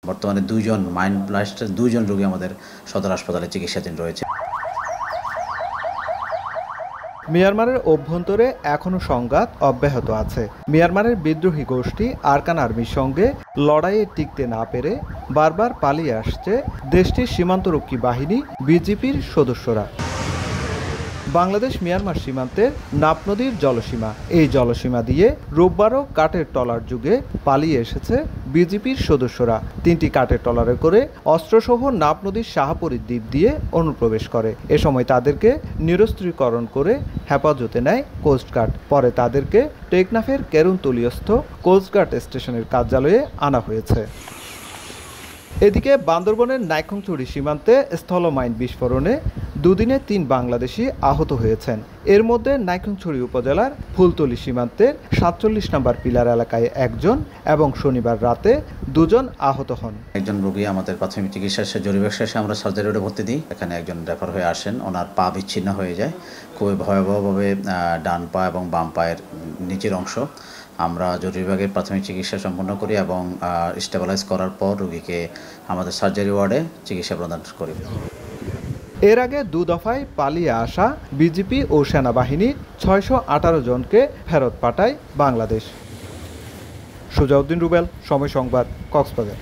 বর্তমানে 2 জন মাইন্ড ব্লাস্টের 2 জন রোগী আমাদের সদর হাসপাতালে চিকিৎসাধীন রয়েছে। মিয়ানমারের অভ্যন্তরে এখনও সংঘাত অব্যাহত আছে। মিয়ানমারের বিদ্রোহী গোষ্ঠী আরকান আর্মির সঙ্গে লড়াইয়ে টিকতে না পেরে বারবার পালিয়ে আসছে দেশটির সীমান্তরক্ষী বাহিনী বিজিপির সদস্যরা। বাংলাদেশ মিয়ানমার সীমান্তের নাপ নদীর জলসীমা, এই জলসীমা দিয়ে রোববারও কাঠের ট্রলার যুগে পালিয়ে এসেছে বিজিপির সদস্যরা। 3টি কাঠের ট্রলারে করে অস্ত্রসহ নাপ নদীর শাহপরী দ্বীপ দিয়ে অনুপ্রবেশ করে। এ সময় তাদেরকে নিরস্ত্রীকরণ করে হেফাজতে নেয় কোস্টগার্ড। পরে তাদেরকে টেকনাফের কেরুনতলিয়স্থ কোস্টগার্ড স্টেশনের কার্যালয়ে আনা হয়েছে। এদিকে বান্দরবনের নাইক্ষ্যংছড়ি সীমান্তে স্থলমাইন বিস্ফোরণে দুদিনে 3 বাংলাদেশি আহত হয়েছেন। এর মধ্যে নাইক্ষ্যংছড়ি উপজেলার ফুলতলি সীমান্তের 47 নম্বর পিলার এলাকায় 1 জন এবং শনিবার রাতে 2 জন আহত হন। একজন রোগী আমাদের প্রাথমিক চিকিৎসা জরুরি শেষে আমরা সার্জারি ওয়ার্ডে ভর্তি দিই। এখানে একজন রেফার হয়ে আসেন, ওনার পা বিচ্ছিন্ন হয়ে যায় খুবই ভয়াবহভাবে, ডান পা এবং বাম পায়ের নিচের অংশ। আমরা জরুরি বিভাগে প্রাথমিক চিকিৎসা সম্পন্ন করি এবং স্টেবিলাইজ করার পর রোগীকে আমাদের সার্জারি ওয়ার্ডে চিকিৎসা প্রদান করি। এর আগে 2 দফায় পালিয়ে আসা বিজিপি ও সেনাবাহিনী 618 জনকে ফেরত পাঠায় বাংলাদেশ। সুজাউদ্দিন রুবেল, সময় সংবাদ, কক্সবাজার।